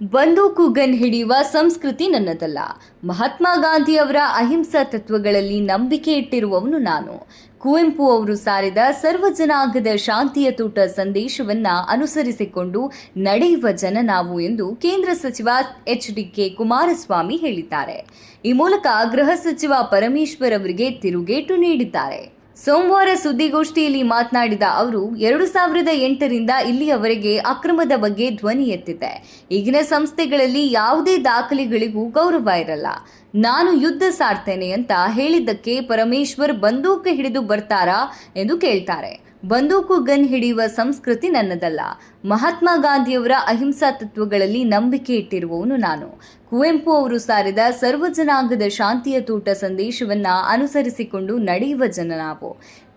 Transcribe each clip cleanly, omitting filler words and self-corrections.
ಬಂದೂಕು ಗನ್ ಹಿಡಿಯುವ ಸಂಸ್ಕೃತಿ ನನ್ನದಲ್ಲ. ಮಹಾತ್ಮ ಗಾಂಧಿಯವರ ಅಹಿಂಸಾ ತತ್ವಗಳಲ್ಲಿ ನಂಬಿಕೆ ಇಟ್ಟಿರುವವನು ನಾನು. ಕುವೆಂಪು ಅವರು ಸಾರಿದ ಸರ್ವಜನಾಂಗದ ಶಾಂತಿಯ ತೂಟ ಸಂದೇಶವನ್ನ ಅನುಸರಿಸಿಕೊಂಡು ನಡೆಯುವ ಜನ ನಾವು ಎಂದು ಕೇಂದ್ರ ಸಚಿವ ಎಚ್.ಡಿ.ಕೆ. ಕುಮಾರಸ್ವಾಮಿ ಹೇಳಿದ್ದಾರೆ. ಈ ಮೂಲಕ ಗೃಹ ಸಚಿವ ಪರಮೇಶ್ವರ್ ಅವರಿಗೆ ತಿರುಗೇಟು ನೀಡಿದ್ದಾರೆ. ಸೋಮವಾರ ಸುದ್ದಿಗೋಷ್ಠಿಯಲ್ಲಿ ಮಾತನಾಡಿದ ಅವರು 2008ರಿಂದ ಇಲ್ಲಿಯವರೆಗೆ ಅಕ್ರಮದ ಬಗ್ಗೆ ಧ್ವನಿ ಎತ್ತಿದೆ. ಈಗಿನ ಸಂಸ್ಥೆಗಳಲ್ಲಿ ಯಾವುದೇ ದಾಖಲೆಗಳಿಗೂ ಗೌರವ ಇರಲ್ಲ. ನಾನು ಯುದ್ಧ ಸಾರ್ತೇನೆ ಅಂತ ಹೇಳಿದ್ದಕ್ಕೆ ಪರಮೇಶ್ವರ್ ಬಂದೂಕು ಹಿಡಿದು ಬರ್ತಾರಾ ಎಂದು ಕೇಳ್ತಾರೆ. ಬಂದೂಕು ಗನ್ ಹಿಡಿಯುವ ಸಂಸ್ಕೃತಿ ನನ್ನದಲ್ಲ. ಮಹಾತ್ಮ ಗಾಂಧಿಯವರ ಅಹಿಂಸಾ ತತ್ವಗಳಲ್ಲಿ ನಂಬಿಕೆ ಇಟ್ಟಿರುವವನು ನಾನು. ಕುವೆಂಪು ಅವರು ಸಾರಿದ ಸರ್ವಜನಾಂಗದ ಶಾಂತಿಯ ತೂಟ ಸಂದೇಶವನ್ನ ಅನುಸರಿಸಿಕೊಂಡು ನಡೆಯುವ ಜನ ನಾವು.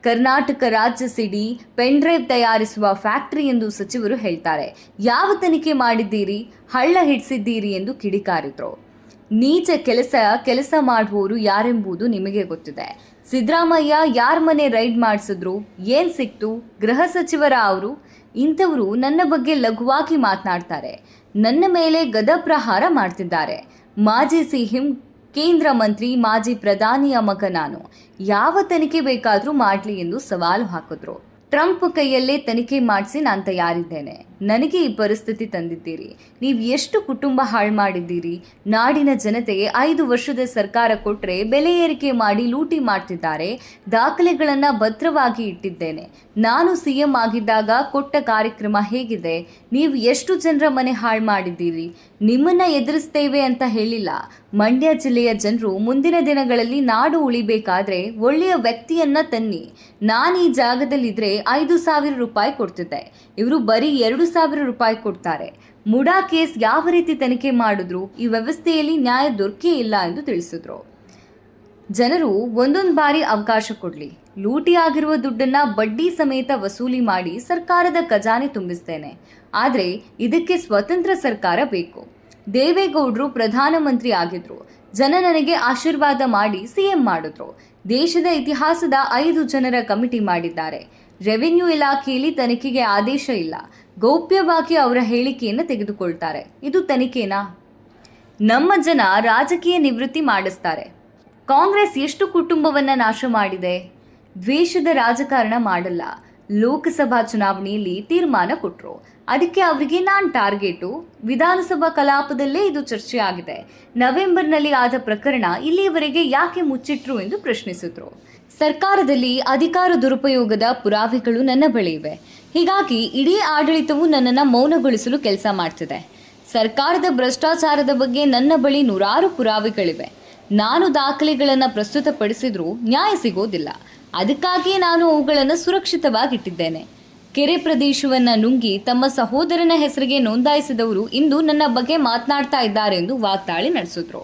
ಕರ್ನಾಟಕ ರಾಜ್ಯ ಸಿಡಿ ಪೆನ್ ಡ್ರೈವ್ ತಯಾರಿಸುವ ಫ್ಯಾಕ್ಟರಿ ಎಂದು ಸಚಿವರು ಹೇಳ್ತಾರೆ. ಯಾವ ತನಿಖೆ ಮಾಡಿದ್ದೀರಿ, ಹಳ್ಳ ಹಿಡಿಸಿದ್ದೀರಿ ಎಂದು ಕಿಡಿಕಾರಿದ್ರು. ನೀಚ ಕೆಲಸ ಮಾಡುವವರು ಯಾರೆಂಬುದು ನಿಮಗೆ ಗೊತ್ತಿದೆ. ಸಿದ್ದರಾಮಯ್ಯ ಯಾರ ಮನೆ ರೈಡ್ ಮಾಡಿಸಿದ್ರು, ಏನ್ ಸಿಕ್ತು, ಗೃಹ ಸಚಿವರ ಅವರು ಇಂಥವರು ನನ್ನ ಬಗ್ಗೆ ಲಘುವಾಗಿ ಮಾತನಾಡ್ತಾರೆ. ನನ್ನ ಮೇಲೆ ಗದಪ್ರಹಾರ ಮಾಡ್ತಿದ್ದಾರೆ. ಮಾಜಿ ಸಿಎಂ, ಕೇಂದ್ರ ಮಂತ್ರಿ, ಮಾಜಿ ಪ್ರಧಾನಿಯ ಮಗ ನಾನು. ಯಾವ ತನಿಖೆ ಬೇಕಾದರೂ ಮಾಡಲಿ ಎಂದು ಸವಾಲು ಹಾಕಿದ್ರು. ಟ್ರಂಪ್ ಕೈಯಲ್ಲೇ ತನಿಖೆ ಮಾಡಿಸಿ ನಾನು ತಯಾರಿದ್ದೇನೆ. ನನಗೆ ಈ ಪರಿಸ್ಥಿತಿ ತಂದಿದ್ದೀರಿ. ನೀವು ಎಷ್ಟು ಕುಟುಂಬ ಹಾಳು ಮಾಡಿದ್ದೀರಿ. ನಾಡಿನ ಜನತೆಗೆ 5 ವರ್ಷದ ಸರ್ಕಾರ ಕೊಟ್ಟರೆ ಬೆಲೆ ಏರಿಕೆ ಮಾಡಿ ಲೂಟಿ ಮಾಡ್ತಿದ್ದಾರೆ. ದಾಖಲೆಗಳನ್ನು ಭದ್ರವಾಗಿ ಇಟ್ಟಿದ್ದೇನೆ. ನಾನು ಸಿಎಂ ಆಗಿದ್ದಾಗ ಕೊಟ್ಟ ಕಾರ್ಯಕ್ರಮ ಹೇಗಿದೆ. ನೀವು ಎಷ್ಟು ಜನರ ಮನೆ ಹಾಳು ಮಾಡಿದ್ದೀರಿ. ನಿಮ್ಮನ್ನ ಎದುರಿಸ್ತೇವೆ ಅಂತ ಹೇಳಿಲ್ಲ. ಮಂಡ್ಯ ಜಿಲ್ಲೆಯ ಜನರು ಮುಂದಿನ ದಿನಗಳಲ್ಲಿ ನಾಡು ಉಳಿಬೇಕಾದ್ರೆ ಒಳ್ಳೆಯ ವ್ಯಕ್ತಿಯನ್ನ ತನ್ನಿ. ನಾನು ಈ ಜಾಗದಲ್ಲಿದ್ರೆ 5,000 ರೂಪಾಯಿ ಕೊಡ್ತಿದ್ದೆ. ಇವರು ಬರೀ 2,000 ರೂಪಾಯಿ ಕೊಡ್ತಾರೆ. ಮುಡಾ ಕೇಸ್ ಯಾವ ರೀತಿ ತನಿಖೆ ಮಾಡಿದ್ರು, ಈ ವ್ಯವಸ್ಥೆಯಲ್ಲಿ ನ್ಯಾಯ ದೊರಕೇ ಇಲ್ಲ ಎಂದು ತಿಳಿಸಿದ್ರು. ಜನರು ಒಂದೊಂದು ಬಾರಿ ಅವಕಾಶ ಕೊಡಲಿ. ಲೂಟಿ ಆಗಿರುವ ದುಡ್ಡನ್ನ ಬಡ್ಡಿ ಸಮೇತ ವಸೂಲಿ ಮಾಡಿ ಸರ್ಕಾರದ ಖಜಾನೆ ತುಂಬಿಸ್ತೇನೆ. ಆದರೆ ಇದಕ್ಕೆ ಸ್ವತಂತ್ರ ಸರ್ಕಾರ ಬೇಕು. ದೇವೇಗೌಡರು ಪ್ರಧಾನಮಂತ್ರಿ ಆಗಿದ್ರು. ಜನ ನನಗೆ ಆಶೀರ್ವಾದ ಮಾಡಿ ಸಿಎಂ ಮಾಡಿದ್ರು. ದೇಶದ ಇತಿಹಾಸದ 5 ಜನರ ಕಮಿಟಿ ಮಾಡಿದ್ದಾರೆ. ರೆವಿನ್ಯೂ ಇಲಾಖೆಯಲ್ಲಿ ತನಿಖೆಗೆ ಆದೇಶ ಇಲ್ಲ. ಗೌಪ್ಯವಾಗಿ ಅವರ ಹೇಳಿಕೆಯನ್ನು ತೆಗೆದುಕೊಳ್ತಾರೆ. ಇದು ತನಿಖೆನಾ? ನಮ್ಮ ಜನ ರಾಜಕೀಯ ನಿವೃತ್ತಿ ಮಾಡಿಸ್ತಾರೆ. ಕಾಂಗ್ರೆಸ್ ಎಷ್ಟು ಕುಟುಂಬವನ್ನ ನಾಶ ಮಾಡಿದೆ. ದ್ವೇಷದ ರಾಜಕಾರಣ ಮಾಡಲ್ಲ. ಲೋಕಸಭಾ ಚುನಾವಣೆಯಲ್ಲಿ ತೀರ್ಮಾನ ಕೊಟ್ಟರು. ಅದಕ್ಕೆ ಅವರಿಗೆ ನಾನು ಟಾರ್ಗೆಟು. ವಿಧಾನಸಭಾ ಕಲಾಪದಲ್ಲೇ ಇದು ಚರ್ಚೆ ಆಗಿದೆ. ನವೆಂಬರ್ನಲ್ಲಿ ಆದ ಪ್ರಕರಣ ಇಲ್ಲಿಯವರೆಗೆ ಯಾಕೆ ಮುಚ್ಚಿಟ್ರು ಎಂದು ಪ್ರಶ್ನಿಸಿದ್ರು. ಸರ್ಕಾರದಲ್ಲಿ ಅಧಿಕಾರ ದುರುಪಯೋಗದ ಪುರಾವೆಗಳು ನನ್ನ ಬಳಿ ಇವೆ. ಹೀಗಾಗಿ ಇಡೀ ಆಡಳಿತವು ನನ್ನನ್ನು ಮೌನಗೊಳಿಸಲು ಕೆಲಸ ಮಾಡ್ತಿದೆ. ಸರ್ಕಾರದ ಭ್ರಷ್ಟಾಚಾರದ ಬಗ್ಗೆ ನನ್ನ ಬಳಿ 100 ಪುರಾವೆಗಳಿವೆ. ನಾನು ದಾಖಲೆಗಳನ್ನು ಪ್ರಸ್ತುತಪಡಿಸಿದ್ರೂ ನ್ಯಾಯ ಸಿಗೋದಿಲ್ಲ. ಅದಕ್ಕಾಗಿಯೇ ನಾನು ಅವುಗಳನ್ನು ಸುರಕ್ಷಿತವಾಗಿಟ್ಟಿದ್ದೇನೆ. ಕೆರೆ ಪ್ರದೇಶವನ್ನು ನುಂಗಿ ತಮ್ಮ ಸಹೋದರನ ಹೆಸರಿಗೆ ನೋಂದಾಯಿಸಿದವರು ಇಂದು ನನ್ನ ಬಗ್ಗೆ ಮಾತನಾಡ್ತಾ ಇದ್ದಾರೆ ಎಂದು ವಾಗ್ದಾಳಿ ನಡೆಸಿದ್ರು.